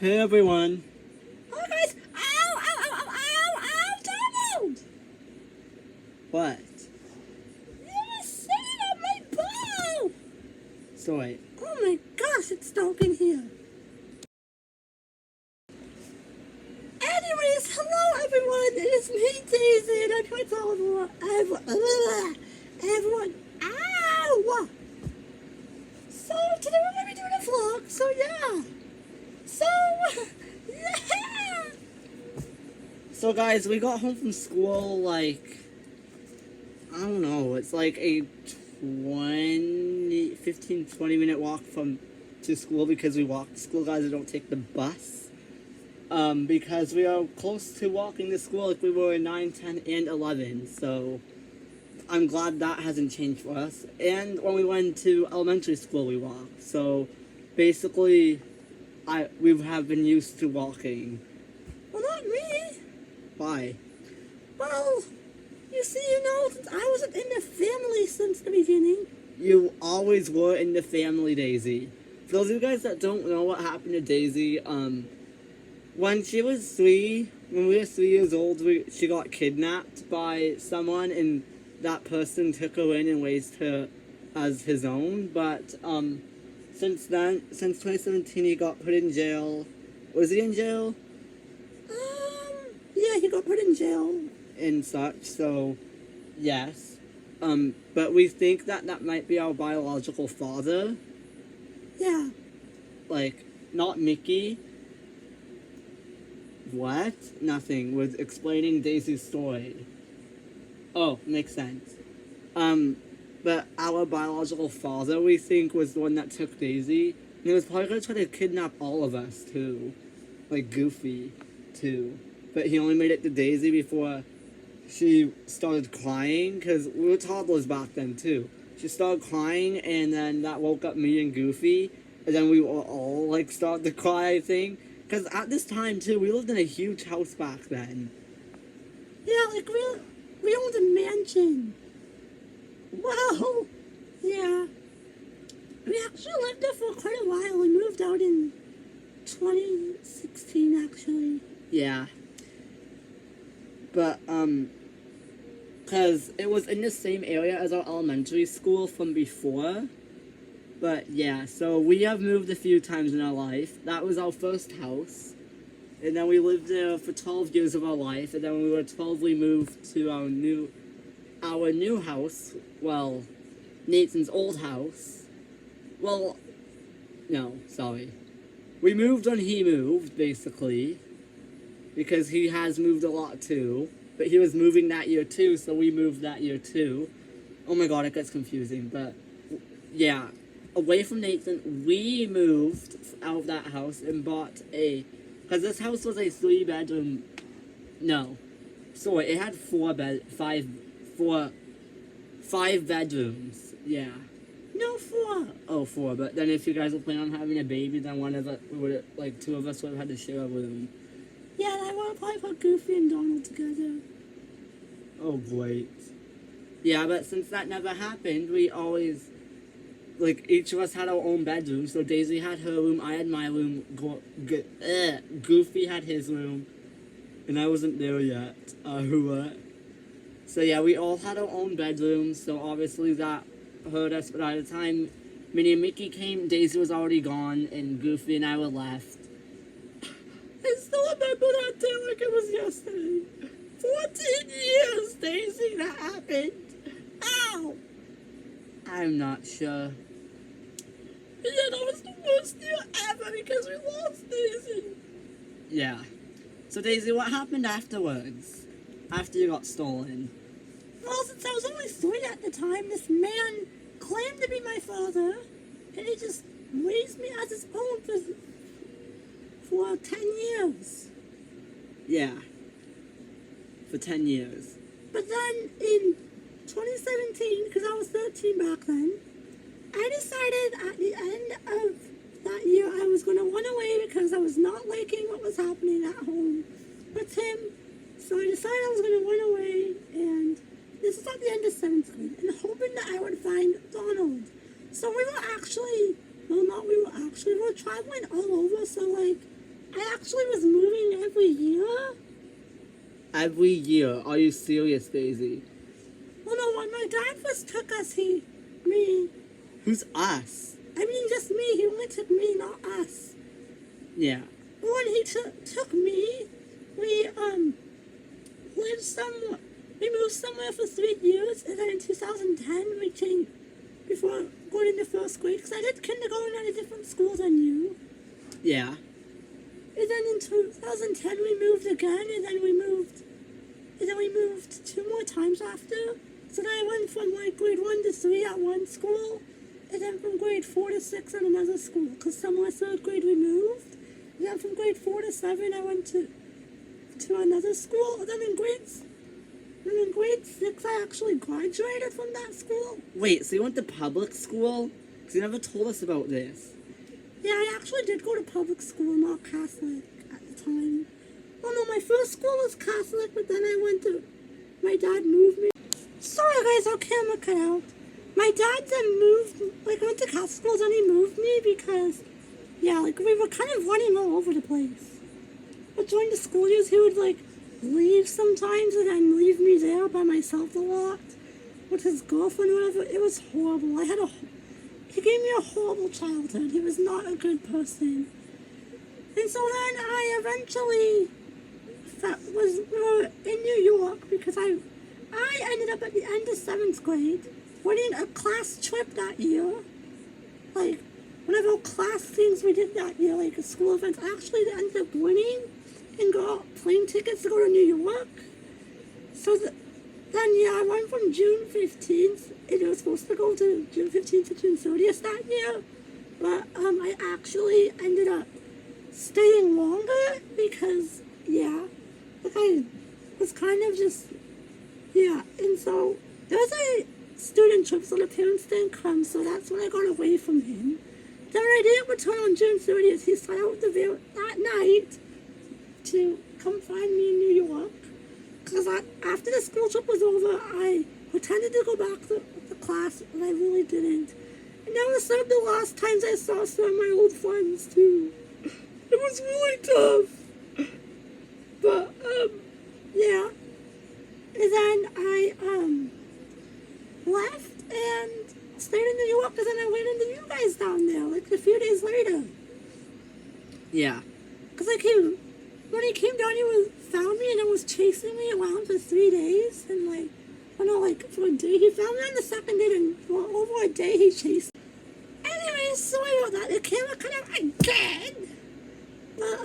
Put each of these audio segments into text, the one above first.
Hey everyone. Oh guys! Ow! Ow! Ow! Ow! Ow! Ow! Donald! What? You're sitting on my ball! Sorry. Oh my gosh, it's dark in here. Anyways, hello everyone! It is me, Daisy, and I'm here to everyone. Everyone. Ow! So today we're gonna be doing a vlog, so yeah. So yeah! So guys, we got home from school like, I don't know, it's like a 15-20 minute walk to school because we walk to school, guys. We don't take the bus. Because we are close to walking to school like we were in 9, 10, and 11, so I'm glad that hasn't changed for us. And when we went to elementary school, we walked. So basically, we have been used to walking. Well, not me. Why? Well, you see, since I wasn't in the family since the beginning. You always were in the family, Daisy. For those of you guys that don't know what happened to Daisy, when she was 3, when we were 3 years old, she got kidnapped by someone, and that person took her in and raised her as his own. But since then, since 2017, he got put in jail. Was he in jail? Yeah, he got put in jail. And such, so yes. But we think that that might be our biological father. Yeah. Like, not Mickey. What? Nothing. Was explaining Daisy's story. Oh, makes sense. But our biological father, we think, was the one that took Daisy. And he was probably gonna try to kidnap all of us, too. Like Goofy, too. But he only made it to Daisy before she started crying, because we were toddlers back then, too. She started crying, and then that woke up me and Goofy, and then we were all, like, started to cry, I think. Because at this time, too, we lived in a huge house back then. Yeah, like, we owned a mansion. Wow. Yeah. We actually lived there for quite a while. We moved out in 2016, actually. Yeah. But, because it was in the same area as our elementary school from before. But, yeah, so we have moved a few times in our life. That was our first house. And then we lived there for 12 years of our life. And then when we were 12, we moved to our new house. Well, Nathan's old house. Well, no, sorry. We moved when he moved, basically. Because he has moved a lot, too. But he was moving that year, too, so we moved that year, too. Oh my god, it gets confusing, but yeah. Away from Nathan, we moved out of that house and bought because this house was a 3-bedroom, no, sorry, it had 5 bedrooms, yeah. No, 4. Oh, 4, but then if you guys were planning on having a baby, then one of us would, like, 2 of us would have had to share a room. Yeah, and I want to probably put Goofy and Donald together. Oh, great. Yeah, but since that never happened, we always, like, each of us had our own bedroom. So Daisy had her room, I had my room, Goofy had his room, and I wasn't there yet. So yeah, we all had our own bedrooms, so obviously that hurt us. But by the time Minnie and Mickey came, Daisy was already gone, and Goofy and I were left. I still remember that day like it was yesterday. 14 years, Daisy, that happened. Ow! I'm not sure. Yeah, that was the worst year ever because we lost Daisy. Yeah. So Daisy, what happened afterwards? After you got stolen? Well, since I was only 3 at the time, this man claimed to be my father, and he just raised me as his own for 10 years. Yeah. For 10 years. But then in 2017, because I was 13 back then, I decided at the end of that year I was going to run away because I was not liking what was happening at home with him. So I decided I was going to run away, and this was at the end of 7th grade, and hoping that I would find Donald. So we were traveling all over, so like, I actually was moving every year. Every year? Are you serious, Daisy? Well, no, when my dad first took us, me, Who's us? I mean just me, he only took me, not us. Yeah. When he took me, we, we moved somewhere for 3 years, and then in 2010 we changed, before going into first grade, because I did kindergarten at a different school than you. Yeah. And then in 2010 we moved again, and then we moved 2 more times after. So then I went from like grade 1 to 3 at one school, and then from grade 4 to 6 at another school, because somewhere 3rd grade we moved. And then from grade 4 to 7 I went to another school, and then in grade 6 I actually graduated from that school. Wait, so you went to public school? Because you never told us about this. Yeah, I actually did go to public school, not Catholic at the time. Oh no, my first school was Catholic, but then my dad moved me. Sorry guys, our camera cut out. My dad then went to Catholic school, and he moved me because, yeah, we were kind of running all over the place. But during the school years, he would leave sometimes and then leave me there by myself a lot with his girlfriend or whatever. It was horrible. He gave me a horrible childhood. He was not a good person. And so then I eventually we were in New York because I ended up at the end of 7th grade winning a class trip that year. One of our class things we did that year, a school event, I actually ended up winning and got plane tickets to go to New York. So then, I went from June 15th, and it was supposed to go to June 15th to June 30th that year. But I actually ended up staying longer because, yeah, I was kind of just, yeah. And so there was a student trip, so the parents didn't come, so that's when I got away from him. Then when I didn't return on June 30th, he started out that night to come find me in New York. Because after the school trip was over, I pretended to go back to the class, but I really didn't. And that was some of the last times I saw some of my old friends, too. It was really tough. But, yeah. And then I, left and stayed in New York, and then I went into you guys down there, a few days later. Yeah. Because when he came down, he found me and was chasing me around for 3 days. And for a day, he found me on the 2nd day, and for over a day he chased me. Anyways, sorry about that. The camera cut out again. But,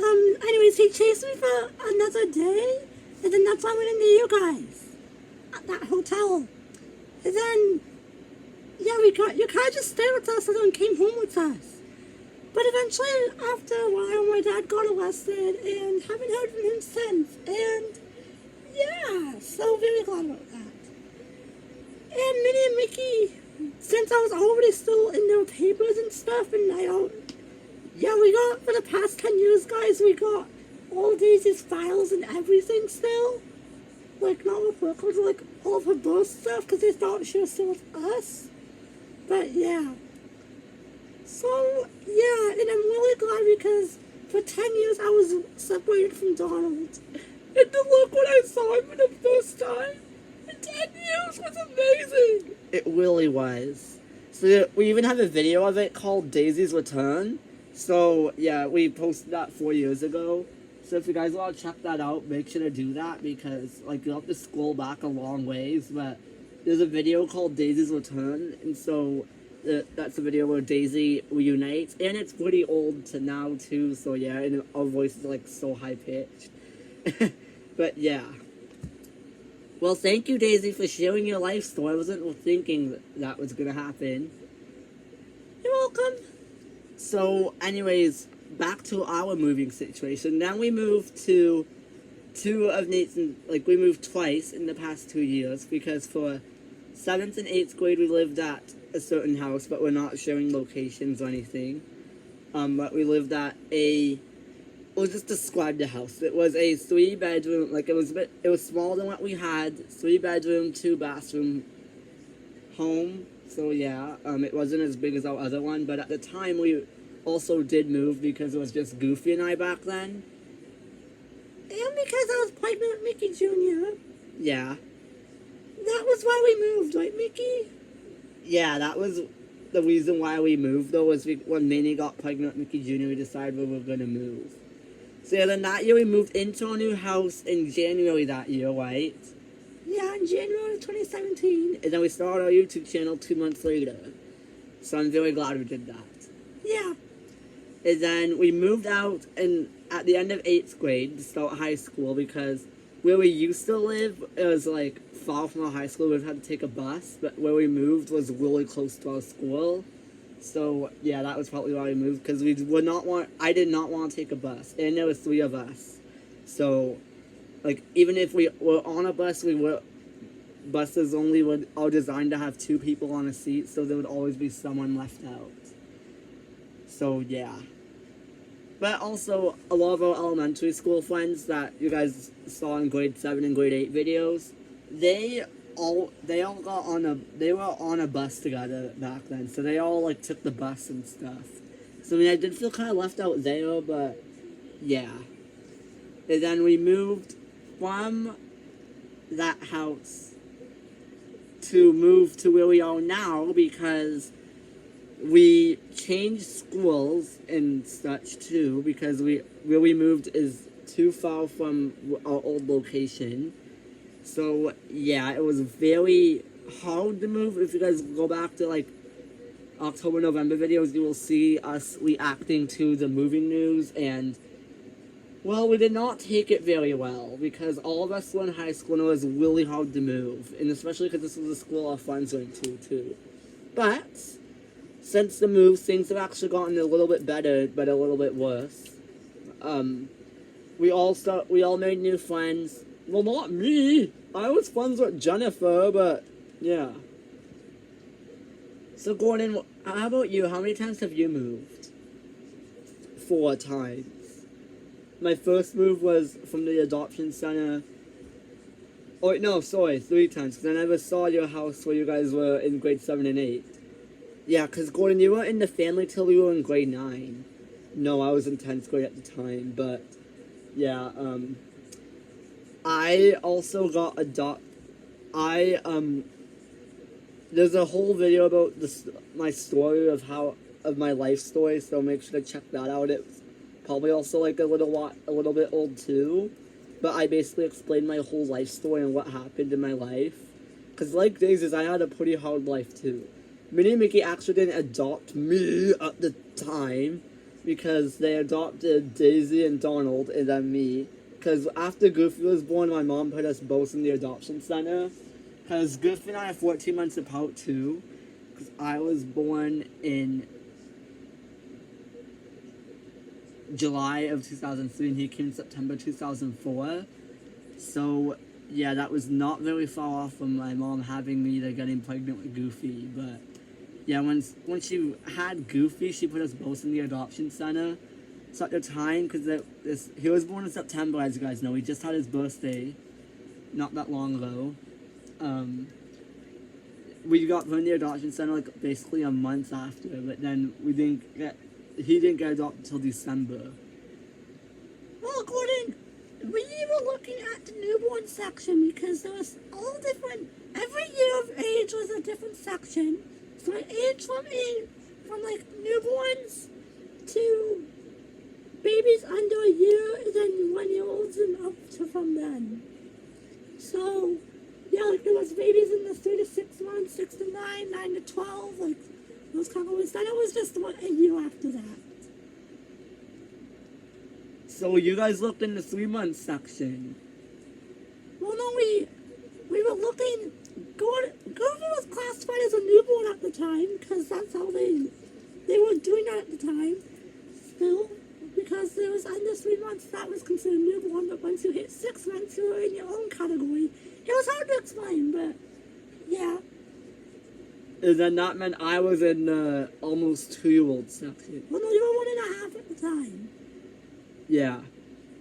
anyways, he chased me for another day, and then that's why I went into you guys. At that hotel. And then, yeah, you kind of just stayed with us and then came home with us. But eventually, after a while, my dad got arrested and haven't heard from him since. And, yeah, so very glad about that. And Minnie and Mickey, since I was already still in their papers and stuff, and we got, for the past 10 years, guys, we got all Daisy's files and everything still. Not with work, all of her birth stuff, because they thought she was still with us. But, yeah. So, yeah, and I'm really glad because for 10 years I was separated from Donald. And to look when I saw him for the first time in 10 years was amazing. It really was. So we even have a video of it called Daisy's Return. So, yeah, we posted that 4 years ago. So if you guys want to check that out, make sure to do that because, you'll have to scroll back a long ways. But there's a video called Daisy's Return, and so that's the video where Daisy reunites. And it's pretty old to now, too, so yeah, and our voice is, so high-pitched. But, yeah. Well, thank you, Daisy, for sharing your life story. I wasn't thinking that was going to happen. You're welcome. So, anyways, back to our moving situation. Now we moved to two of Nathan, we moved twice in the past 2 years because for 7th and 8th grade we lived at a certain house, but we're not sharing locations or anything. But we lived at we'll just describe the house. It was a 3-bedroom, it was smaller than what we had, 3-bedroom, 2-bathroom home. So yeah, it wasn't as big as our other one, but at the time we also did move because it was just Goofy and I back then. And because I was pregnant with Mickey Jr. Yeah. That was why we moved, right, Mickey? Yeah, that was the reason why we moved, though, was when Minnie got pregnant with Mickey Jr., we decided we were going to move. So yeah, then that year we moved into our new house in January that year, right? Yeah, in January 2017. And then we started our YouTube channel 2 months later. So I'm very glad we did that. Yeah. And then we moved out at the end of 8th grade to start high school because where we used to live, it was like far from our high school. We've had to take a bus, but where we moved was really close to our school. So yeah, that was probably why we moved, because I did not want to take a bus, and there was 3 of us. So like, even if we were on a bus, buses are designed to have 2 people on a seat, so there would always be someone left out. So yeah. But also, a lot of our elementary school friends that you guys saw in grade 7 and grade 8 videos, they all were on a bus together back then, so they all like took the bus and stuff. So I mean, I did feel kind of left out there, but yeah. And then we moved from that house to move to where we are now because we changed schools and such too, because where we moved is too far from our old location. So yeah, it was very hard to move. If you guys go back to like October, November videos, you will see us reacting to the moving news, and well, we did not take it very well because all of us were in high school and it was really hard to move, and especially because this was a school our friends went to too. But since the move, things have actually gotten a little bit better, but a little bit worse. We all made new friends. Well, not me. I was friends with Jennifer, but yeah. So Gordon, how about you? How many times have you moved? 4 times. My first move was from the adoption center. Oh, no, sorry, 3 times, because I never saw your house where you guys were in grade 7 and 8. Yeah, because Gordon, you weren't in the family till you were in grade 9. No, I was in 10th grade at the time, but yeah, I also got there's a whole video about my story of my life story, so make sure to check that out. It's probably also like a little bit old too, but I basically explained my whole life story and what happened in my life. Because like Daisy's, I had a pretty hard life too. Minnie and Mickey actually didn't adopt me at the time, because they adopted Daisy and Donald and then me. Because after Goofy was born, my mom put us both in the adoption center. Because Goofy and I are 14 months apart too. Because I was born in July of 2003 and he came in September 2004. So yeah, that was not very far off from my mom having me to getting pregnant with Goofy. But yeah, when she had Goofy, she put us both in the adoption center. So at the time, because he was born in September, as you guys know, he just had his birthday not that long ago. We got put in the adoption center like basically a month after, but then he didn't get adopted until December. Well, Gordon, we were looking at the newborn section because there was all different, every year of age was a different section. So it aged from like newborns to babies under a year, and then 1-year-olds and up to from then. So yeah, like there was babies in the 3 to 6 months, 6 to 9, 9 to 12, like those kind of ones. Then it was just a year after that. So you guys looked in the 3-month section. Well, no, we were looking. Goofy was classified as a newborn at the time because that's how they were doing that at the time. Still, because there was under 3 months that was considered newborn, but once you hit 6 months, you were in your own category. It was hard to explain, but yeah. And then that meant I was in the almost 2-year-old section. Well, no, you were 1.5 at the time. Yeah.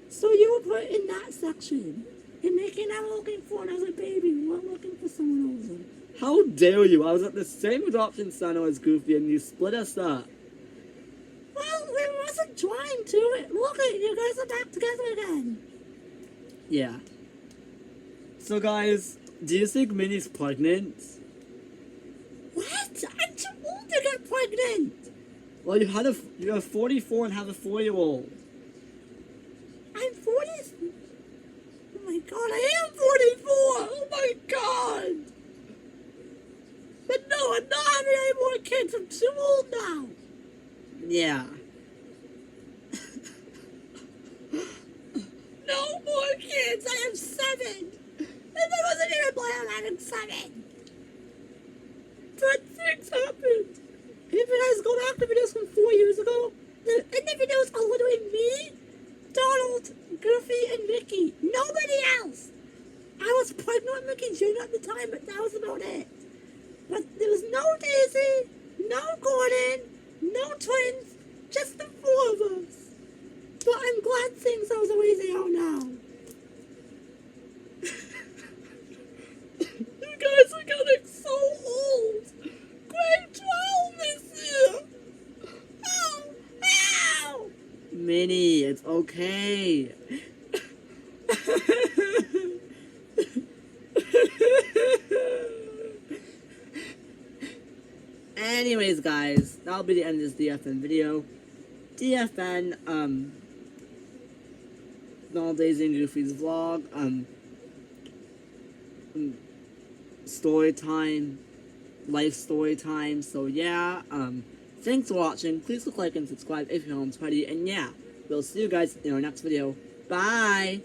So you were put in that section. And Mickey and I were looking for another baby. We weren't looking for someone older. How dare you? I was at the same adoption center as Goofy and you split us up. Well, we wasn't trying to. Look at you guys are back together again. Yeah. So guys, do you think Minnie's pregnant? What? I'm too old to get pregnant. Well, you're 44 and have a 4-year-old. I'm 40. Oh my god, I am 44. Oh my god. But no, I'm not having any more kids. I'm too old now. Yeah. No more kids. I am 7. And I wasn't even planning on having 7. But things happened. And if you guys go back to videos from 4 years ago, and the videos are literally me, Donald, Goofy, and Mickey. Nobody else. I was pregnant with Mickey Jr. at the time, but that was about it. But there was no Daisy, no Gordon, no twins, just the 4 of us. But I'm glad things are the way they are now. You guys are getting so old. Grade 12 this year. Ow! Ow! Minnie, it's okay. Anyways, guys, that'll be the end of this DFN video. DFN, Donald, Daisy, and Goofy's vlog, story time, life story time. So yeah, thanks for watching. Please click like and subscribe if you haven't already. And yeah, we'll see you guys in our next video. Bye!